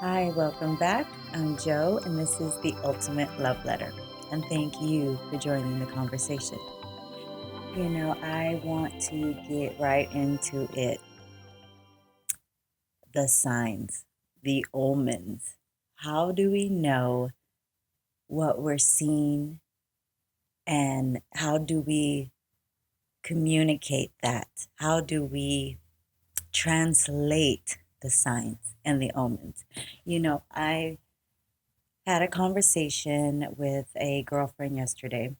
Hi, welcome back. I'm Joe, and this is the Ultimate Love Letter. And thank you for joining the conversation. I want to get right into it. The signs, the omens. How do we know what we're seeing, and how do we communicate that? How do we translate the signs and the omens? I had a conversation with a girlfriend yesterday,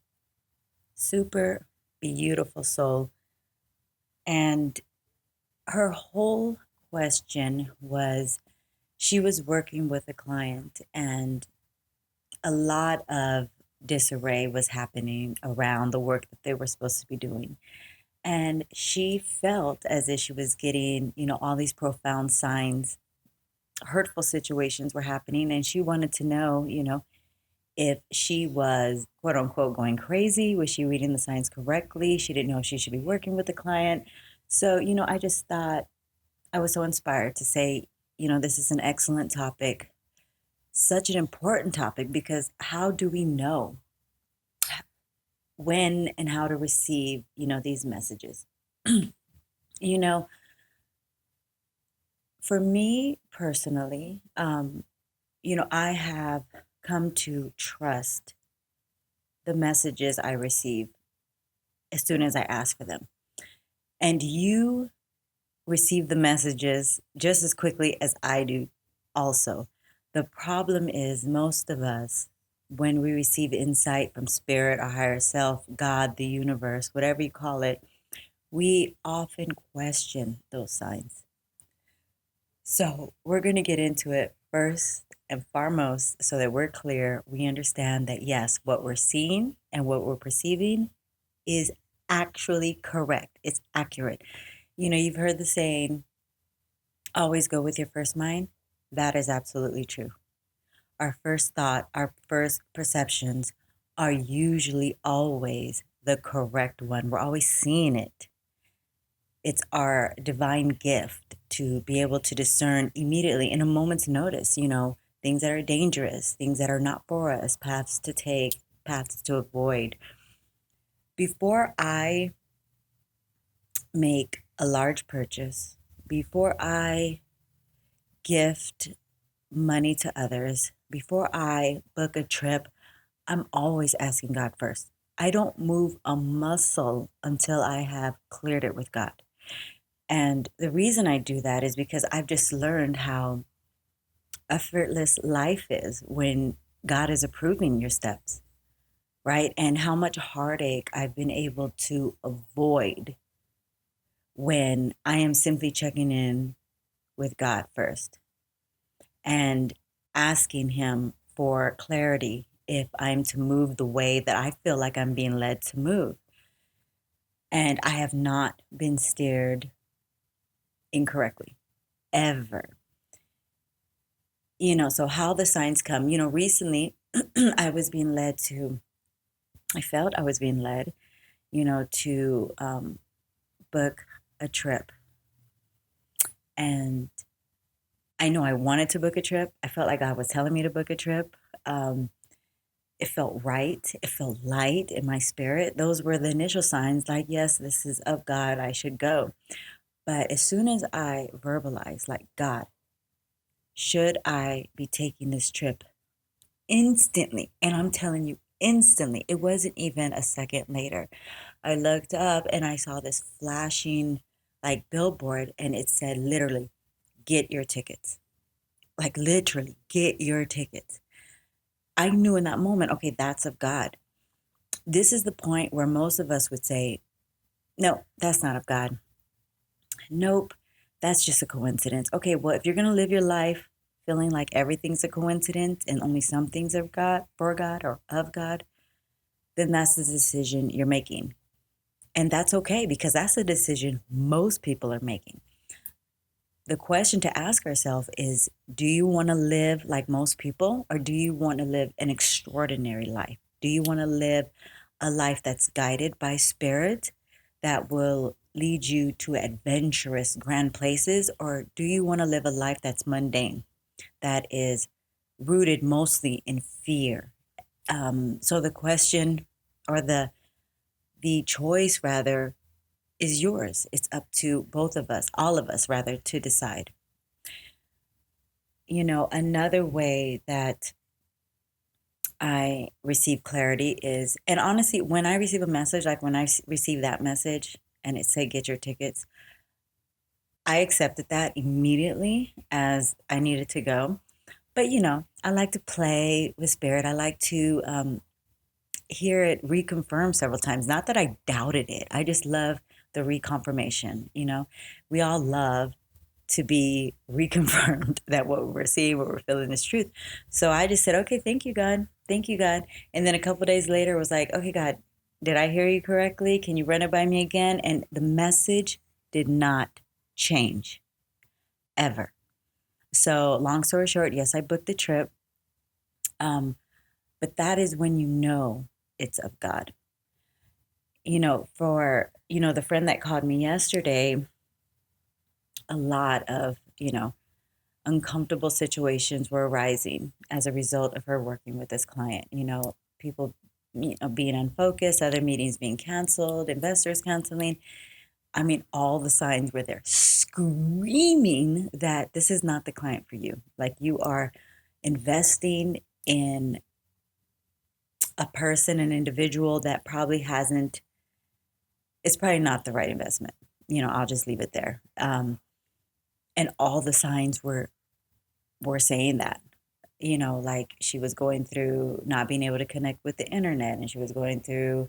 super beautiful soul, and her whole question was she was working with a client, and a lot of disarray was happening around the work that they were supposed to be doing. And she felt as if she was getting, all these profound signs. Hurtful situations were happening, and she wanted to know, if she was quote unquote going crazy. Was she reading the signs correctly? She didn't know if she should be working with the client. So, I just thought I was so inspired to say, this is an excellent topic, such an important topic, because how do we know when and how to receive, these messages? you know, for me personally, I have come to trust the messages I receive as soon as I ask for them. And you receive the messages just as quickly as I do, also. The problem is, most of us, when we receive insight from spirit, our higher self, God, the universe, whatever you call it, we often question those signs. So, we're going to get into it first and foremost so that we're clear. We understand that, yes, what we're seeing and what we're perceiving is actually correct, it's accurate. You've heard the saying, always go with your first mind. That is absolutely true. Our first thought, our first perceptions are usually always the correct one. We're always seeing it. It's our divine gift to be able to discern immediately in a moment's notice, things that are dangerous, things that are not for us, paths to take, paths to avoid. Before I make a large purchase, before I gift money to others, before I book a trip, I'm always asking God first. I don't move a muscle until I have cleared it with God. And the reason I do that is because I've just learned how effortless life is when God is approving your steps, right? And how much heartache I've been able to avoid when I am simply checking in with God first and asking Him for clarity if I'm to move the way that I feel like I'm being led to move. And I have not been steered incorrectly, ever. So how the signs come, recently I felt I was being led, to book a trip. And I know I wanted to book a trip. I felt like God was telling me to book a trip. It felt right. It felt light in my spirit. Those were the initial signs, like, yes, this is of God, I should go. But as soon as I verbalized, like, God, should I be taking this trip? Instantly, and I'm telling you, instantly, it wasn't even a second later, I looked up and I saw this flashing, like, billboard, and it said literally, get your tickets. Like, literally, get your tickets. I knew in that moment, okay, that's of God. This is the point where most of us would say, no, that's not of God. Nope, that's just a coincidence. Okay, well, if you're going to live your life feeling like everything's a coincidence and only some things are God, for God, or of God, then that's the decision you're making. And that's okay, because that's a decision most people are making. The question to ask ourselves is, do you want to live like most people, or do you want to live an extraordinary life? Do you want to live a life that's guided by spirit, that will lead you to adventurous, grand places? Or do you want to live a life that's mundane, that is rooted mostly in fear. So the question, or the choice rather, is yours. It's up to both of us, all of us rather, to decide. Another way that I receive clarity is, and honestly, when I receive a message, like when I receive that message and it said, get your tickets, I accepted that immediately as I needed to go. But, I like to play with spirit. I like to hear it reconfirmed several times. Not that I doubted it. I just love the reconfirmation. We all love to be reconfirmed that what we're seeing, what we're feeling is truth. So I just said, okay, thank you, God. Thank you, God. And then a couple of days later, it was like, okay, God, did I hear you correctly? Can you run it by me again? And the message did not change ever. So long story short, yes, I booked the trip. But that is when it's of God. For, the friend that called me yesterday, a lot of, uncomfortable situations were arising as a result of her working with this client. People, being unfocused, other meetings being canceled, investors canceling. I mean, all the signs were there screaming that this is not the client for you. Like, you are investing in a person, an individual that probably it's probably not the right investment. I'll just leave it there. And all the signs were saying that, like she was going through not being able to connect with the internet, and she was going through,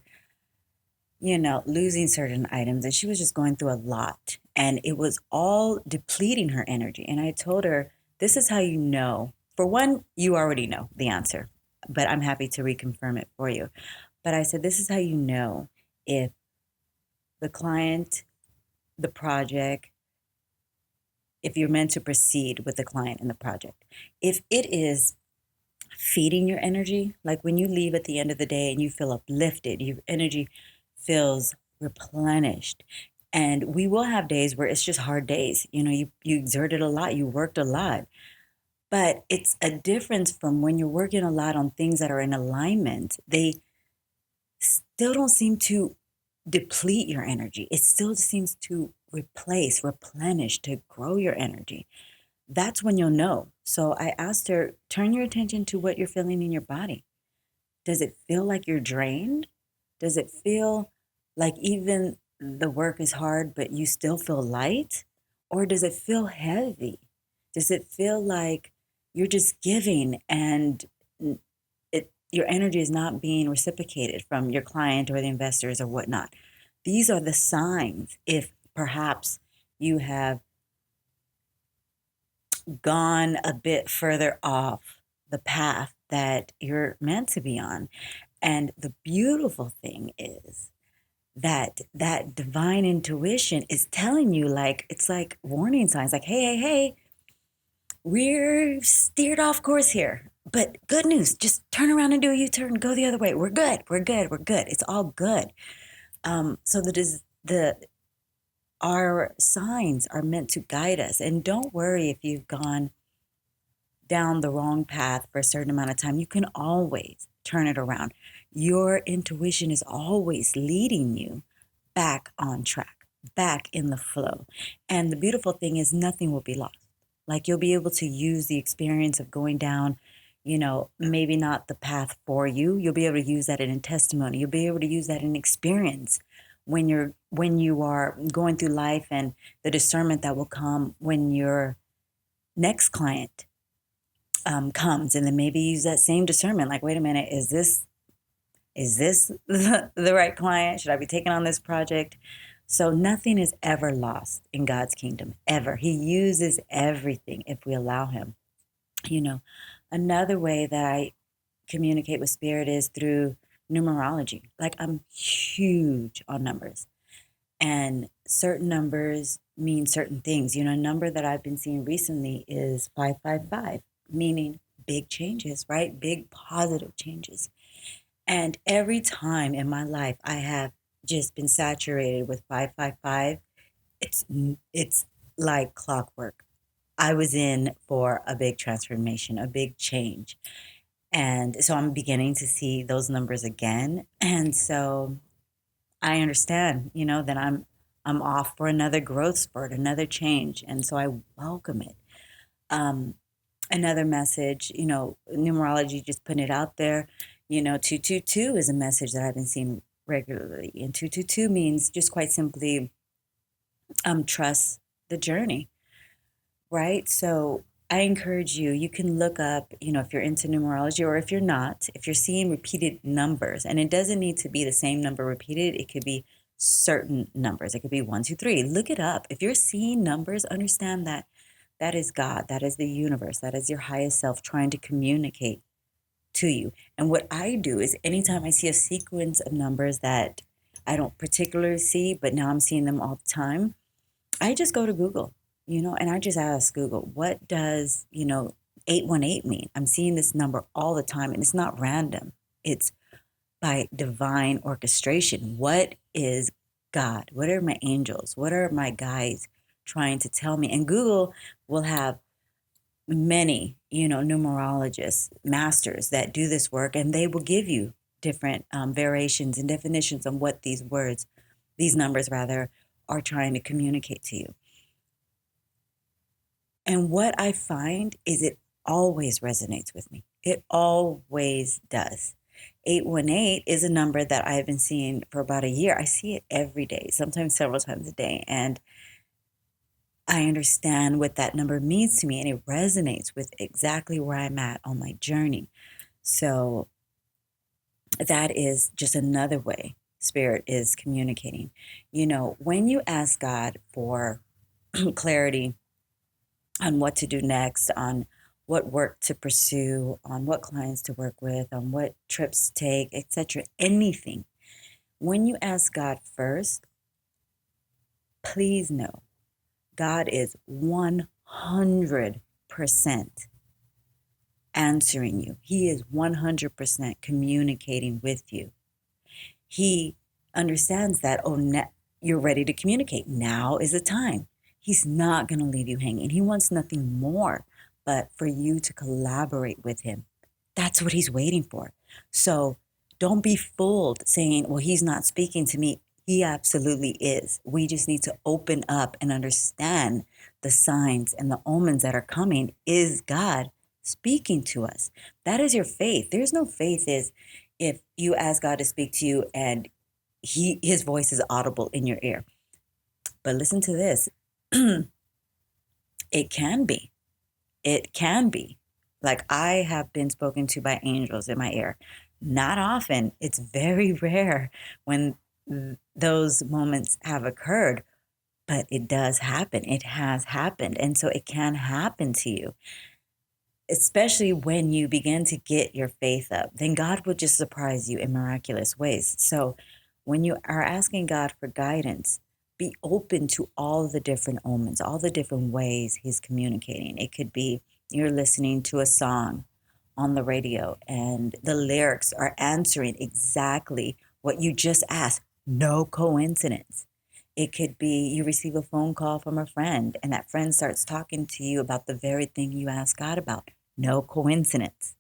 losing certain items, and she was just going through a lot, and it was all depleting her energy. And I told her, this is how you know. For one, you already know the answer, but I'm happy to reconfirm it for you. But I said, this is how you know if the client, the project, if you're meant to proceed with the client and the project. If it is feeding your energy, like when you leave at the end of the day and you feel uplifted, your energy feels replenished. And we will have days where it's just hard days. You exerted a lot, you worked a lot. But it's a difference from when you're working a lot on things that are in alignment. They still don't seem to deplete your energy. It still seems to replenish, to grow your energy. That's when you'll know. So I asked her, turn your attention to what you're feeling in your body. Does it feel like you're drained? Does it feel like even the work is hard, but you still feel light? Or does it feel heavy? Does it feel like you're just giving and your energy is not being reciprocated from your client or the investors or whatnot? These are the signs if perhaps you have gone a bit further off the path that you're meant to be on. And the beautiful thing is that divine intuition is telling you, like, it's like warning signs, like, hey, we're steered off course here. But good news, just turn around and do a U-turn, go the other way. We're good. It's all good. So our signs are meant to guide us. And don't worry if you've gone down the wrong path for a certain amount of time. You can always turn it around. Your intuition is always leading you back on track, back in the flow. And the beautiful thing is nothing will be lost. Like, you'll be able to use the experience of going down, maybe not the path for you. You'll be able to use that in testimony. You'll be able to use that in experience when you are going through life, and the discernment that will come when your next client comes, and then maybe use that same discernment. Like, wait a minute, is this the right client? Should I be taking on this project? So nothing is ever lost in God's kingdom, ever. He uses everything if we allow him. Another way that I communicate with spirit is through numerology. Like, I'm huge on numbers, and certain numbers mean certain things. A number that I've been seeing recently is 555, meaning big changes, right? Big positive changes. And every time in my life I have just been saturated with 555, it's like clockwork. I was in for a big transformation, a big change. And so I'm beginning to see those numbers again. And so I understand, that I'm off for another growth spurt, another change. And so I welcome it. Um, Another message, numerology, just putting it out there, 222 is a message that I've been seeing regularly. And 222 means just quite simply, trust the journey, right? So I encourage you, you can look up, if you're into numerology, or if you're not, if you're seeing repeated numbers, and it doesn't need to be the same number repeated, it could be certain numbers. It could be 1, 2, 3. Look it up. If you're seeing numbers, understand that that is God, that is the universe, that is your highest self trying to communicate to you. And what I do is anytime I see a sequence of numbers that I don't particularly see, but now I'm seeing them all the time, I just go to Google, and I just ask Google, what does, 818 mean? I'm seeing this number all the time, and it's not random. It's by divine orchestration. What is God? What are my angels? What are my guides trying to tell me? And Google will have many, numerologists, masters that do this work, and they will give you different variations and definitions on what these numbers rather, are trying to communicate to you. And what I find is it always resonates with me. It always does. 818 is a number that I've been seeing for about a year. I see it every day, sometimes several times a day. And I understand what that number means to me, and it resonates with exactly where I'm at on my journey. So that is just another way Spirit is communicating. When you ask God for clarity on what to do next, on what work to pursue, on what clients to work with, on what trips to take, etc., anything, when you ask God first, please know God is 100% answering you. He is 100% communicating with you. He understands that, you're ready to communicate. Now is the time. He's not going to leave you hanging. He wants nothing more but for you to collaborate with him. That's what he's waiting for. So don't be fooled saying, well, he's not speaking to me. He absolutely is. We just need to open up and understand the signs and the omens that are coming. Is God speaking to us? That is your faith. There's no faith is if you ask God to speak to you and his voice is audible in your ear. But listen to this. It can be. It can be. Like I have been spoken to by angels in my ear. Not often. It's very rare when those moments have occurred, but it does happen. It has happened. And so it can happen to you, especially when you begin to get your faith up. Then God will just surprise you in miraculous ways. So when you are asking God for guidance, be open to all the different omens, all the different ways he's communicating. It could be you're listening to a song on the radio and the lyrics are answering exactly what you just asked. No coincidence. It could be you receive a phone call from a friend and that friend starts talking to you about the very thing you asked God about. No coincidence.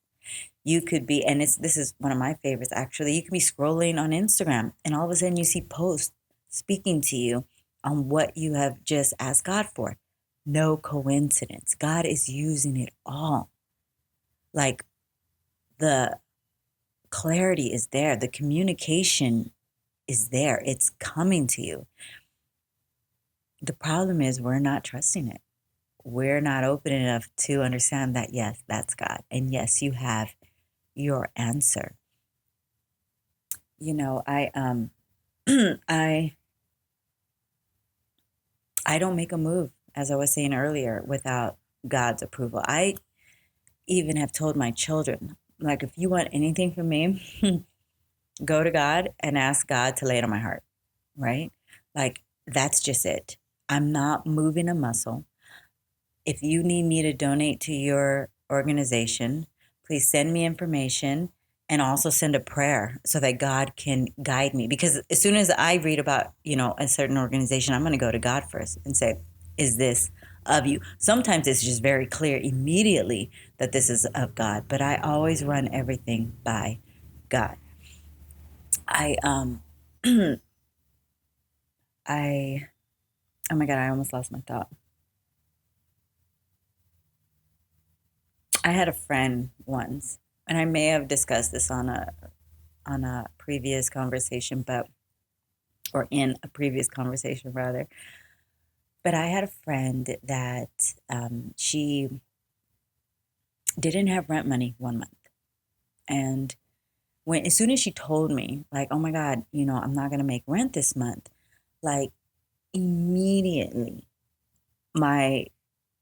You could be, and this is one of my favorites actually, you could be scrolling on Instagram and all of a sudden you see posts speaking to you on what you have just asked God for. No coincidence. God is using it all. Like the clarity is there, the communication is there, it's coming to you. The problem is we're not trusting it. We're not open enough to understand that, yes, that's God. And yes, you have your answer. I I don't make a move, as I was saying earlier, without God's approval. I even have told my children, like, if you want anything from me, go to God and ask God to lay it on my heart, right? Like, that's just it. I'm not moving a muscle. If you need me to donate to your organization, please send me information and also send a prayer so that God can guide me. Because as soon as I read about, a certain organization, I'm going to go to God first and say, is this of you. Sometimes it's just very clear immediately that this is of God, but I always run everything by God. I I oh my God, I almost lost my thought. I had a friend once, and I may have discussed this on a previous conversation, but or in a previous conversation rather. But I had a friend that she didn't have rent money 1 month, and when as soon as she told me, like, oh my God, I'm not gonna make rent this month, like immediately my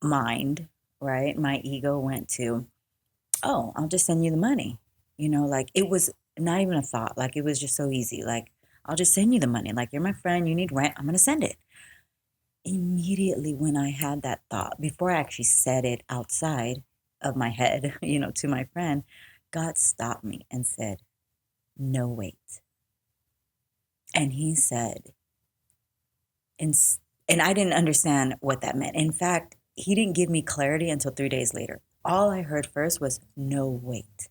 mind, right, my ego went to, oh, I'll just send you the money. Like it was not even a thought. Like it was just so easy. Like, I'll just send you the money. Like, you're my friend, you need rent, I'm gonna send it. Immediately when I had that thought, before I actually said it outside of my head, to my friend, God stopped me and said, no, wait. And he said, and, and I didn't understand what that meant. In fact, he didn't give me clarity until 3 days later. All I heard first was, no, wait.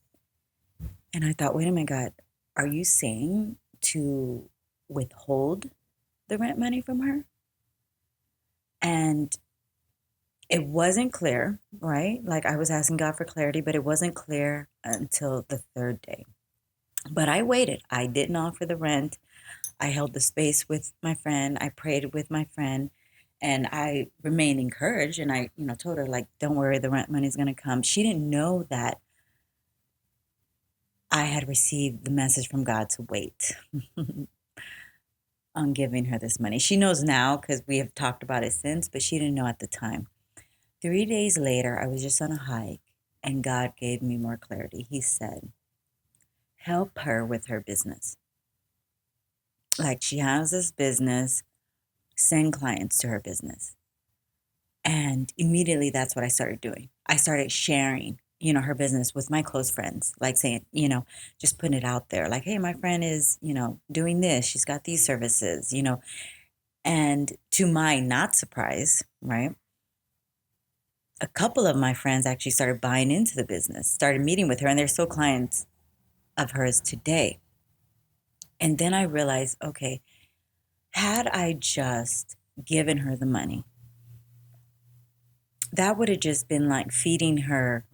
And I thought, wait a minute, God, are you saying to withhold the rent money from her? And it wasn't clear, right? Like, I was asking God for clarity, but it wasn't clear until the third day. But I waited. I didn't offer the rent. I held the space with my friend. I prayed with my friend, and I remained encouraged. And I, told her, like, don't worry, the rent money is going to come. She didn't know that I had received the message from God to wait on giving her this money. She knows now because we have talked about it since, but she didn't know at the time. 3 days later, I was just on a hike, and God gave me more clarity. He said, help her with her business. Like, she has this business, send clients to her business. And immediately that's what I started doing. I started sharing, her business with my close friends, like saying, just putting it out there, like, hey, my friend is, doing this. She's got these services, and to my not surprise, right? A couple of my friends actually started buying into the business, started meeting with her, and they're still clients of hers today. And then I realized, okay, had I just given her the money, that would have just been like feeding her,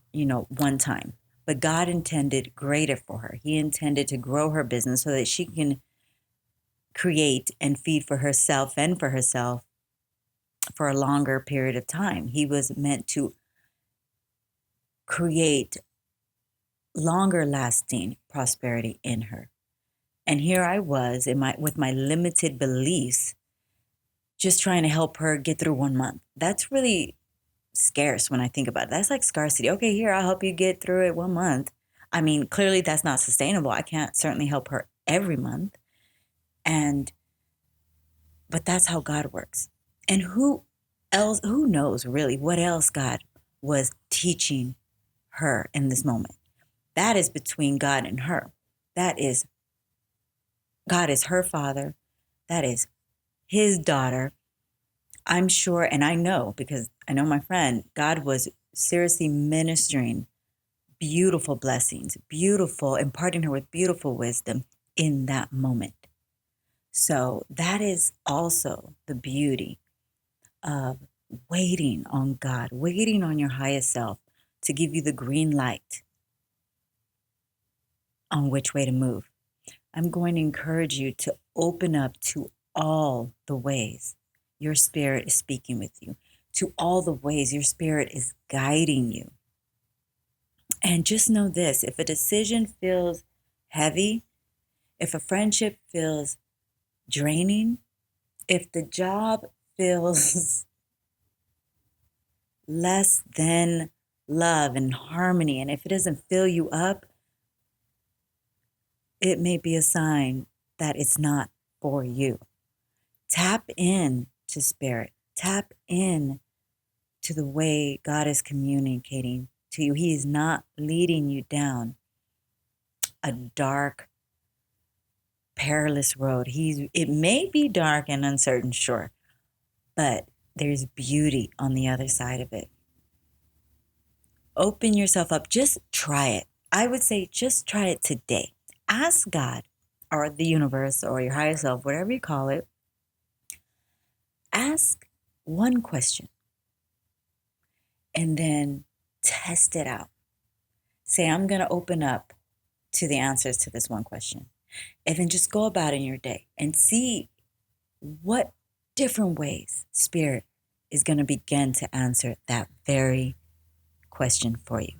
one time. But God intended greater for her. He intended to grow her business so that she can create and feed for herself and for herself for a longer period of time. He was meant to create longer lasting prosperity in her. And here I was with my limited beliefs, just trying to help her get through 1 month. That's really scarce when I think about it. That's like scarcity. Okay, here, I'll help you get through it 1 month. I mean, clearly that's not sustainable. I can't certainly help her every month. But that's how God works. And who knows really what else God was teaching her in this moment? That is between God and her. That is, God is her father. That is his daughter. I'm sure, and I know because I know my friend, God was seriously ministering beautiful blessings, beautiful, imparting her with beautiful wisdom in that moment. So that is also the beauty of waiting on God, waiting on your highest self to give you the green light on which way to move. I'm going to encourage you to open up to all the ways your spirit is speaking with you, to all the ways your spirit is guiding you. And just know this, if a decision feels heavy, if a friendship feels draining, if the job feels less than love and harmony, and if it doesn't fill you up, it may be a sign that it's not for you. Tap in to spirit. Tap in to the way God is communicating to you. He is not leading you down a dark, perilous road. It may be dark and uncertain, sure, but there's beauty on the other side of it. Open yourself up. Just try it. I would say just try it today. Ask God or the universe or your higher self, whatever you call it. Ask one question and then test it out. Say, I'm going to open up to the answers to this one question. And then just go about in your day and see what different ways Spirit is going to begin to answer that very question for you.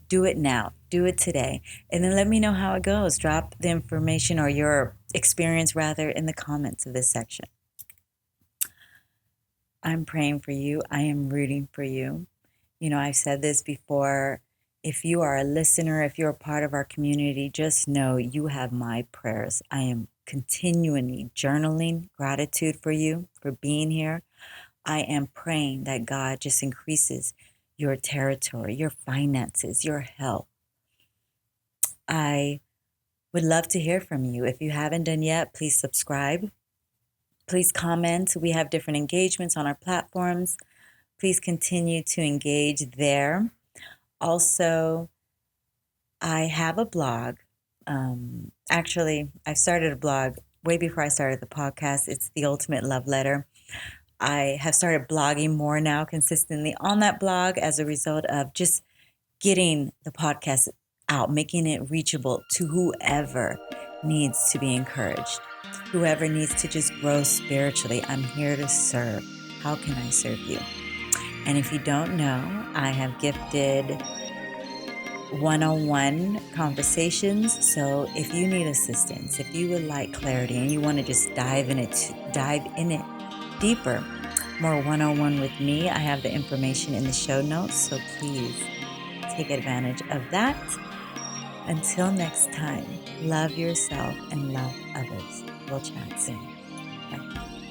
Do it now. Do it today. And then let me know how it goes. Drop the information or your experience rather in the comments of this section. I'm praying for you. I am rooting for you. You know, I've said this before. If you are a listener, if you're a part of our community, just know you have my prayers. I am continually journaling gratitude for you for being here. I am praying that God just increases your territory, your finances, your health. I would love to hear from you. If you haven't done yet, please subscribe. Please comment. We have different engagements on our platforms. Please continue to engage there. Also, I have a blog. Actually, I started a blog way before I started the podcast. It's The Ultimate Love Letter. I have started blogging more now consistently on that blog as a result of just getting the podcast out, making it reachable to whoever needs to be encouraged, whoever needs to just grow spiritually. I'm here to serve. How can I serve you? And if you don't know, I have gifted one-on-one conversations. So if you need assistance, if you would like clarity and you want to just dive in it deeper, more one-on-one with me, I have the information in the show notes. So please take advantage of that. Until next time, love yourself and love others. We'll chat soon. Bye.